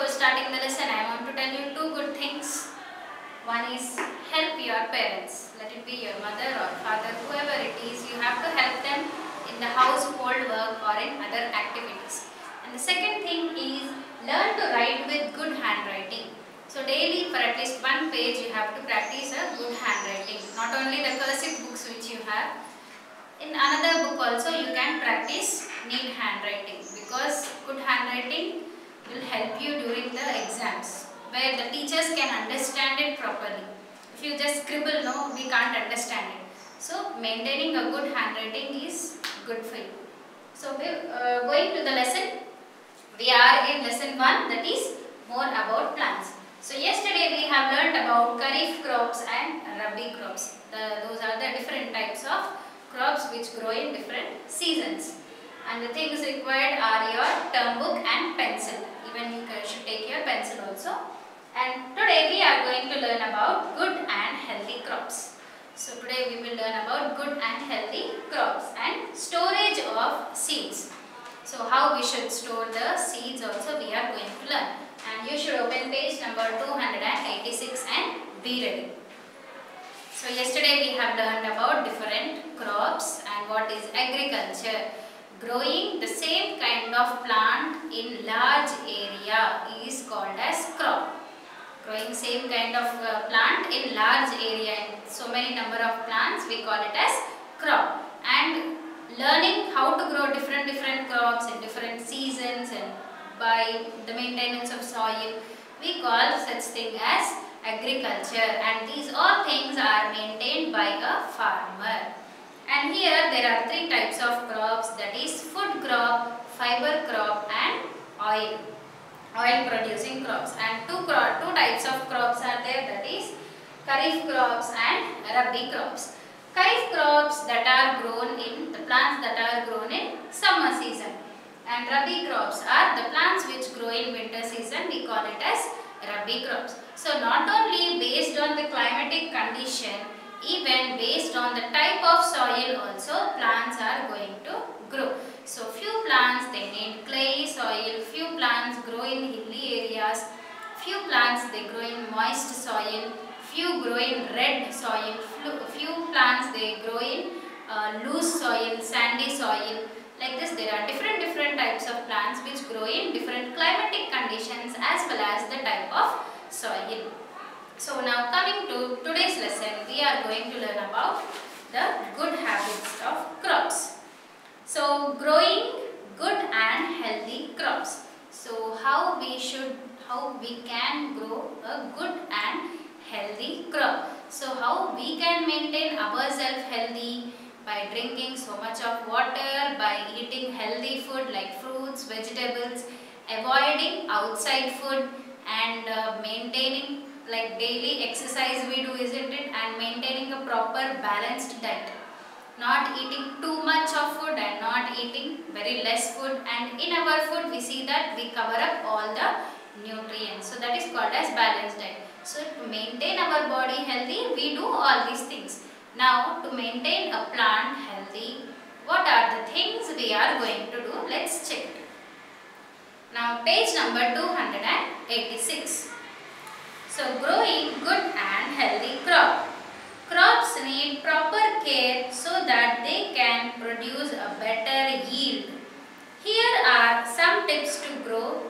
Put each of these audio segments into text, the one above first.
before starting the lesson, I want to tell you two good things. One is help your parents. Let it be your mother or father, whoever it is, you have to help them in the household work or in other activities. And the second thing is learn to write with good handwriting. So daily for at least one page you have to practice a good handwriting. Not only the cursive books which you have, in another book also you can practice neat handwriting, because good handwriting will help you during the exams where the teachers can understand it properly. If you just scribble, no, we can't understand it. So maintaining a good handwriting is good for you. So going to the lesson, we are in lesson 1, that is more about plants. So yesterday we have learnt about kharif crops and rabi crops. Those are the different types of crops which grow in different seasons. And the things required are your term book and pencil. Even you should take your pencil also. And today we are going to learn about good and healthy crops. So today we will learn about good and healthy crops and storage of seeds. So how we should store the seeds also we are going to learn. And you should open page number 286 and be ready. So yesterday we have learned about different crops and what is agriculture. Growing the same kind of plant in large area is called as crop. Growing same kind of plant in large area, in so many number of plants, we call it as crop. And learning how to grow different crops in different seasons and by the maintenance of soil, we call such thing as agriculture, and these all things are maintained by a farmer. And here there are 3 types of crops, that is food crop, fiber crop and oil producing crops. And two types of crops are there, that is kharif crops and rabi crops. Kharif crops that are grown in the plants that are grown in summer season, and rabi crops are the plants which grow in winter season, we call it as rabi crops. So not only based on the climatic condition, even based on the type of soil also plants are going to grow. So few plants they need clay soil, few plants grow in hilly areas, few plants they grow in moist soil, few grow in red soil, few plants they grow in loose soil, sandy soil. Like this, there are different types of plants which grow in different climatic conditions as well as the type of soil. So now coming to today's lesson, we are going to learn about the good habits of crops. So growing good and healthy crops. So how we can grow a good and healthy crop. So how we can maintain ourselves healthy? By drinking so much of water, by eating healthy food like fruits, vegetables, avoiding outside food, and maintaining like daily exercise we do, isn't it? And maintaining a proper balanced diet. Not eating too much of food and not eating very less food, and in our food we see that we cover up all the nutrients. So that is called as balanced diet. So to maintain our body healthy, we do all these things. Now to maintain a plant healthy, what are the things we are going to do? Let's check. Now page number 286. So growing good and healthy crop. Crops need proper care so that they can produce a better yield. Here are some tips to grow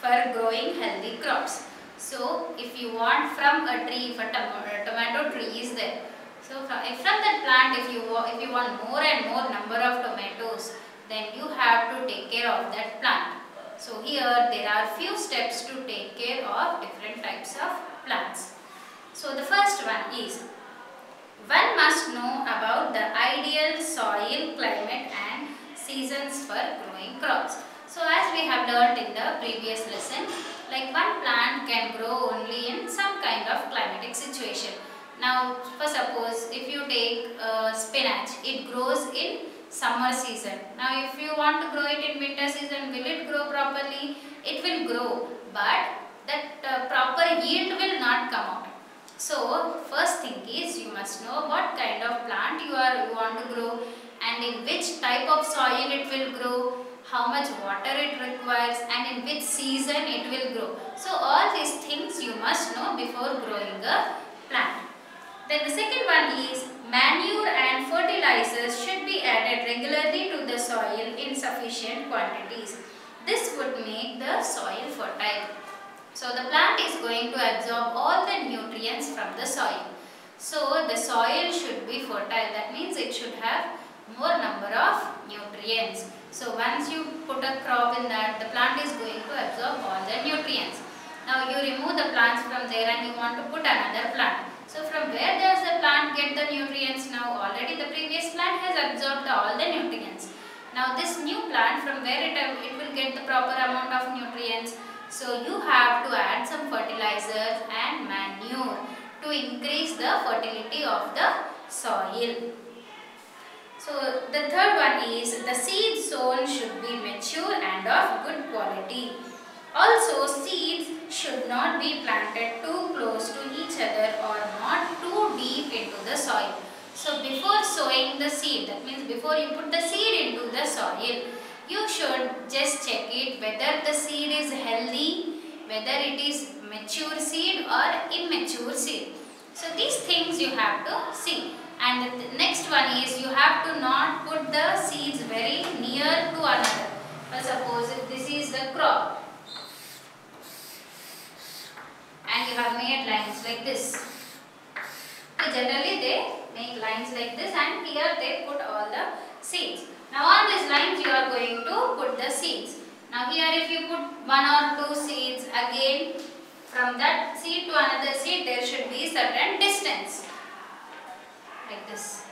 for growing healthy crops. So if you want from a tree, if a tomato tree is there, so from that plant, if you want more and more number of tomatoes, then you have to take care of that plant. So here there are few steps to take care of different types of plants. So the first one is, one must know about the ideal soil, climate and seasons for growing crops. So as we have learnt in the previous lesson, like one plant can grow only in some kind of climatic situation. Now for suppose if you take spinach, it grows in summer season. Now if you want to grow it in winter season, will it grow properly? It will grow, but that proper yield will not come out. So first thing is, you must know what kind of plant you want to grow and in which type of soil it will grow, how much water it requires and in which season it will grow. So Then the second one is manure and fertilizers should be added regularly to the soil in sufficient quantities. This would make the soil fertile. So the plant is going to absorb all the nutrients from the soil. So the soil should be fertile. That means it should have more number of nutrients. So once you put a crop in that, the plant is going to absorb all the nutrients. Now you remove the plants from there and you want to put another plant. So from where does the plant get the nutrients now? Already the previous plant has absorbed all the nutrients. Now this new plant, from where it will get the proper amount of nutrients. So you have to add some fertilizers and manure to increase the fertility of the soil. So the third one is the seed sown should be mature and of good quality. Also, seeds should not be planted too close to each other or not too deep into the soil. So before sowing the seed, that means before you put the seed into the soil, you should just check it whether the seed is healthy, whether it is mature seed or immature seed. So these things you have to see. And the next one is you have to not put the seeds very near to another. Suppose if this is the crop and you have made lines like this. Generally they make lines like this and here they put all the seeds. Now on these lines you are going to put the seeds. Now here if you put one or two seeds, again from that seed to another seed there should be certain distance. Like this.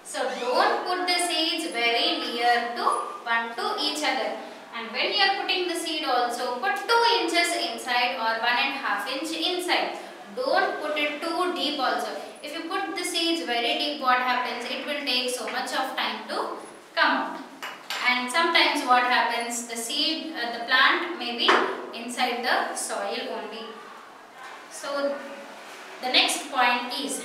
So don't put the seeds very near to one to each other. And when you are putting the seed also, put 2 inches inside or 1.5 inch inside. Don't put it too deep also. If you put the seeds very deep, what happens? It will take so much of time to come out. And sometimes what happens? The seed, the plant may be inside the soil only. So the next point is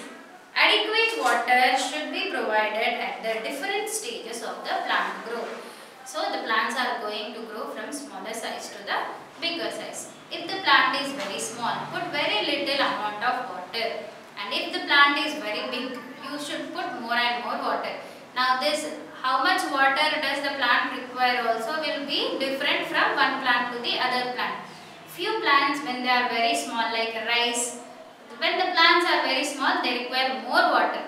adequate water should be provided at the different stages of the plant growth. So the plants are going to grow from smaller size to the bigger size. If the plant is very small, put very little amount of water. And if the plant is very big, you should put more and more water. Now this, how much water does the plant require also will be different from one plant to the other plant. Few plants when they are very small like rice, when the plants are very small they require more water.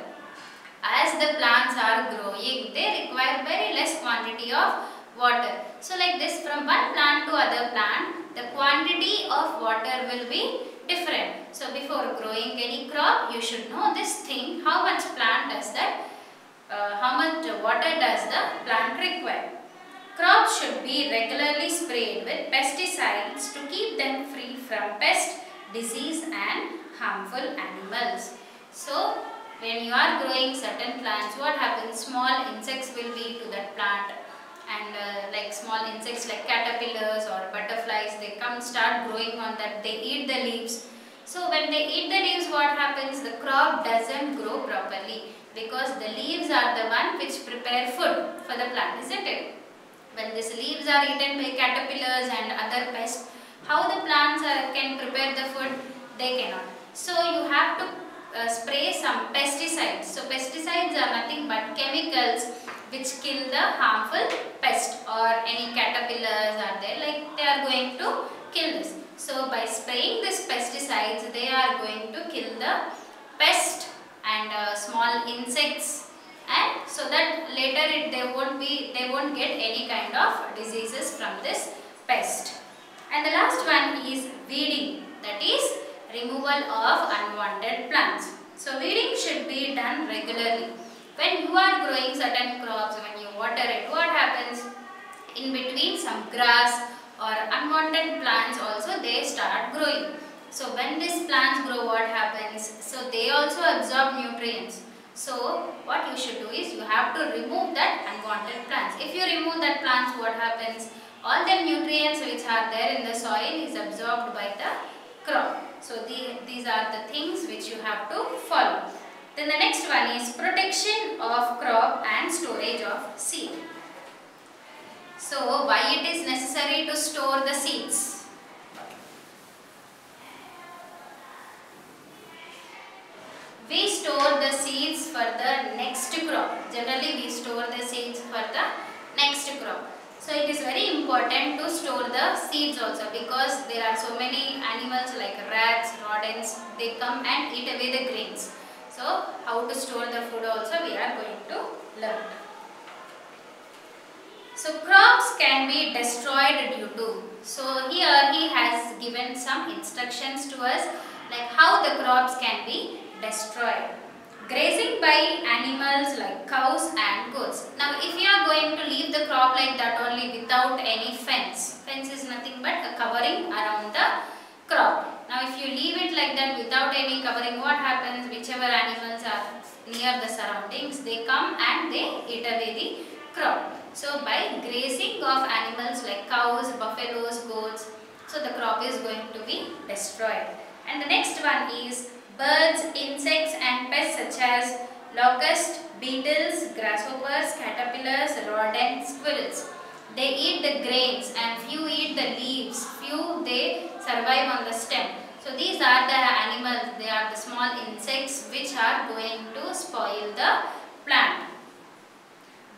As the plants are growing, they require very less quantity of water. So like this, from one plant to other plant, the quantity of water will be different. So before growing any crop, you should know this thing, how much plant does that, how much water does the plant require. Crops should be regularly sprayed with pesticides to keep them free from pest, disease and harmful animals. So when you are growing certain plants, what happens? Small insects will be to that plant, and like small insects like caterpillars or butterflies, they come start growing on that, they eat the leaves. So when they eat the leaves, what happens? The crop doesn't grow properly because the leaves are the one which prepare food for the plant, isn't it? When these leaves are eaten by caterpillars and other pests, how the plants can prepare the food? They cannot. So you have to spray some pesticides. So pesticides are nothing but chemicals which kill the harmful pest or any caterpillars are there, like they are going to kill this. So by spraying this pesticides, they are going to kill the pest and small insects, and so that later they won't get any kind of diseases from this pest. And the last one is weeding, that is removal of unwanted plants. So weeding should be done regularly. When you are growing certain crops, when you water it, what happens? In between some grass or unwanted plants also they start growing. So when these plants grow, what happens? So they also absorb nutrients. So what you should do is you have to remove that unwanted plants. If you remove that plants, what happens? All the nutrients which are there in the soil is absorbed by the crop. So these are the things which you have to follow. Then the next one is protection of crop and storage of seed. So why it is necessary to store the seeds? for the next crop. Generally we store the seeds for the next crop. So it is very important to store the seeds also, because there are so many animals like rats, rodents, they come and eat away the grains. So how to store the food also we are going to learn. So crops can be destroyed due to. So here he has given some instructions to us, like how the crops can be destroyed. Grazing by animals like cows and goats. Now if you are going to leave the crop like that only without any fence, fence is nothing but a covering around the crop. Now if you leave it like that without any covering, what happens? Whichever animals are near the surroundings, they come and they eat away the crop. So by grazing of animals like cows, buffaloes, goats, so the crop is going to be destroyed. And the next one is birds, insects and pests such as locusts, beetles, grasshoppers, caterpillars, rodents, squirrels. They eat the grains and few eat the leaves, few they survive on the stem. So these are the animals, they are the small insects which are going to spoil the plant.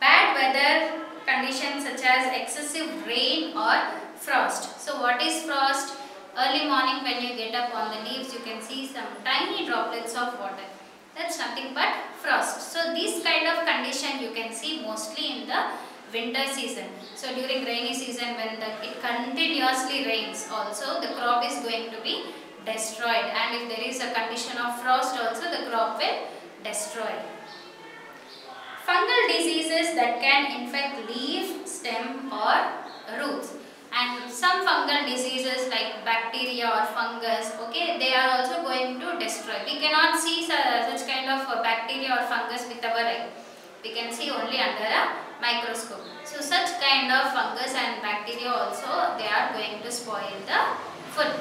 Bad weather conditions such as excessive rain or frost. So what is frost? Early morning when you get up on the leaves, you can see some tiny droplets of water. That's nothing but frost. So this kind of condition you can see mostly in the winter season. So during rainy season when it continuously rains also, the crop is going to be destroyed, and if there is a condition of frost also, the crop will destroy. Fungal diseases that can infect leaf, stem or roots. And some fungal diseases like bacteria or fungus, okay, they are also going to destroy. We cannot see such kind of bacteria or fungus with our eye. We can see only under a microscope. So such kind of fungus and bacteria also, they are going to spoil the food.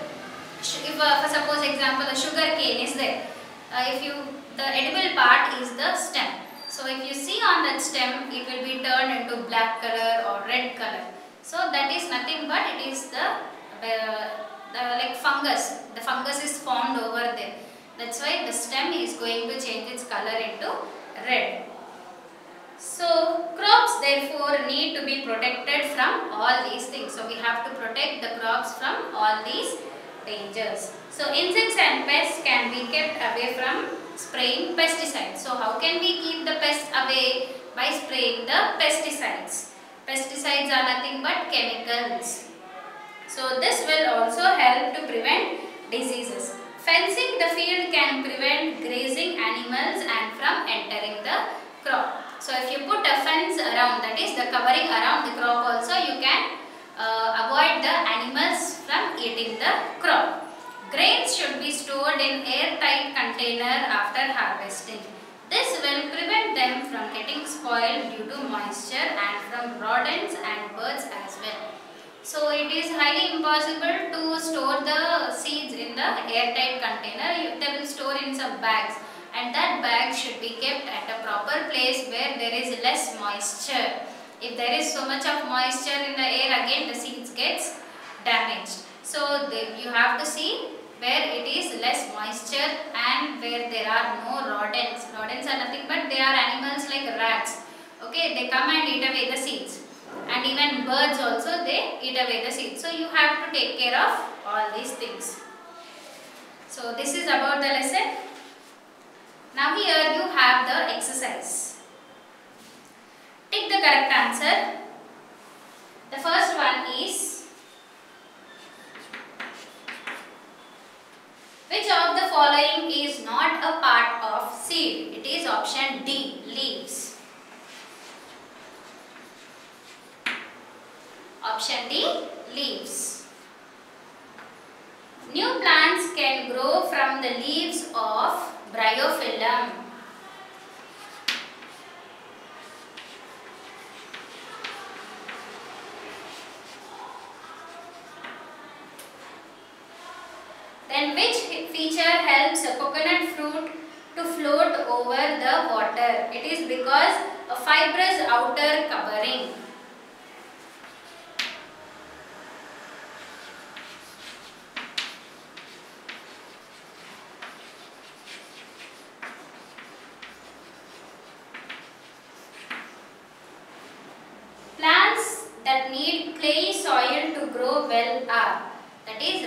If for suppose example a sugar cane is there, the edible part is the stem. So if you see on that stem, it will be turned into black color or red color. So that is nothing but it is the like fungus. The fungus is formed over there. That's why the stem is going to change its color into red. So crops therefore need to be protected from all these things. So we have to protect the crops from all these dangers. So insects and pests can be kept away from spraying pesticides. So how can we keep the pests away? By spraying the pesticides. Pesticides are nothing but chemicals. So this will also help to prevent diseases. Fencing the field can prevent grazing animals and from entering the crop. So if you put a fence around, that is the covering around the crop also, you can avoid the animals from eating the crop. Grains should be stored in airtight container after harvesting. This will prevent them from getting spoiled due to moisture and from rodents and birds as well. So it is highly impossible to store the seeds in the airtight container. They will store in some bags, and that bag should be kept at a proper place where there is less moisture. If there is so much of moisture in the air, again the seeds gets damaged. So you have to see where it is less moisture and where there are no rodents. Rodents are nothing but they are animals like rats. Okay, they come and eat away the seeds. And even birds also, they eat away the seeds. So you have to take care of all these things. So this is about the lesson. Now here you have the exercise. Tick the correct answer. The first one is, which of the following is not a part of seed? It is option D, leaves. Option D, leaves. New plants can grow from the leaves of bryophyllum. Then which feature helps a coconut fruit to float over the water? It is because a fibrous outer covering.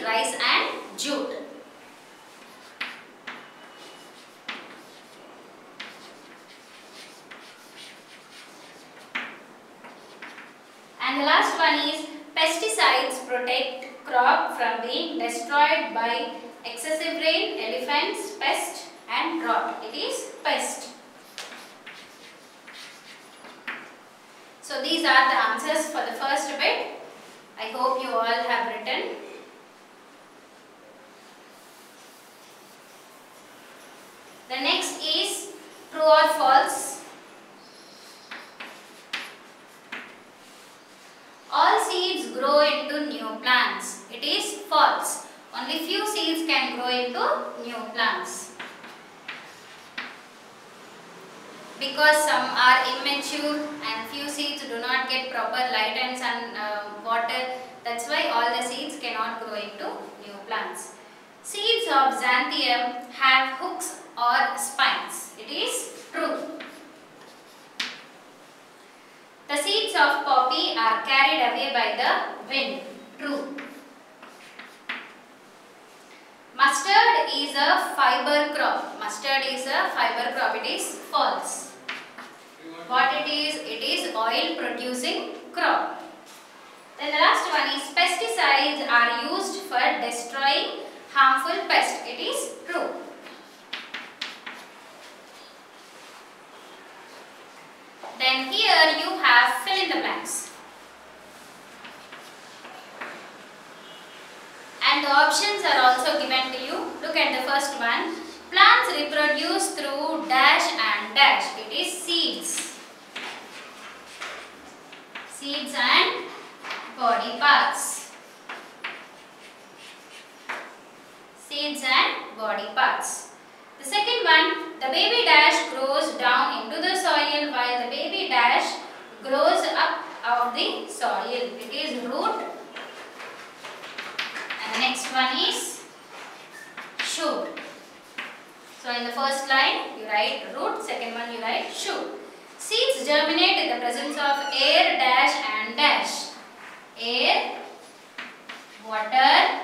rice and jute. And the last one is pesticides protect crop from being destroyed by excessive rain, elephants, pest and drought. It is pest. So these are the answers for the first bit. I hope you all have written. The next is true or false. All seeds grow into new plants. It is false. Only few seeds can grow into new plants. Because some are immature and few seeds do not get proper light and sun water, that's why all the seeds cannot grow into new plants. Seeds of xanthium have hooks or spines. It is true. The seeds of poppy are carried away by the wind. True. Mustard is a fiber crop. Mustard is a fiber crop. It is false. What it is oil producing crop. Then the last one is pesticides are used for destroying harmful pests. It is true. Then here you have fill in the blanks. And the options are also given to you. Look at the first one. Plants reproduce through dash and dash. It is seeds. Seeds and body parts. Seeds and body parts. The second one, the baby dash grows down into the soil while the baby dash grows up of the soil. It is root. And the next one is shoot. So in the first line you write root, second one you write shoot. Seeds germinate in the presence of air, dash and dash. Air, water,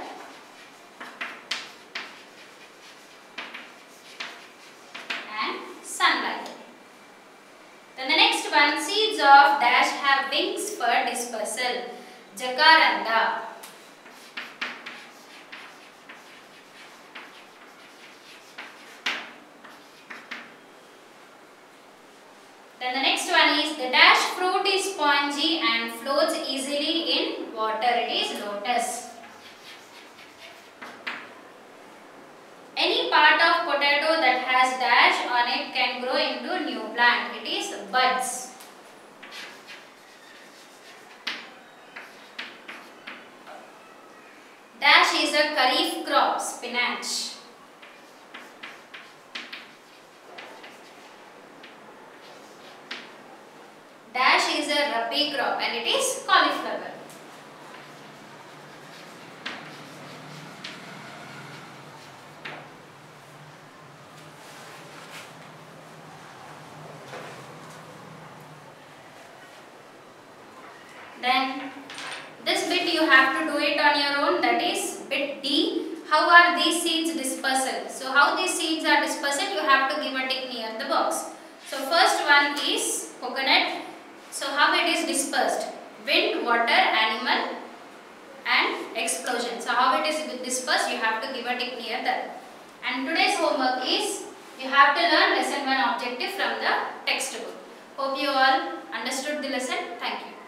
and sunlight. Then the next one, seeds of dash have wings for dispersal. Jacaranda. Then the next one is the dash fruit is spongy and floats easily in water. It is lotus. Any part of potato that has dash on it can grow into new plant. It is buds. Dash is a kharif crop, spinach. Dash is a rabi crop and it is cauliflower. Then this bit you have to do it on your own, that is bit D. How are these seeds dispersal? So how these seeds are dispersal, you have to give a tick near the box. So first one is coconut. So how it is dispersed? Wind, water, animal and explosion. So how it is dispersed, you have to give a tick near that. And today's homework is you have to learn lesson 1 objective from the textbook. Hope you all understood the lesson. Thank you.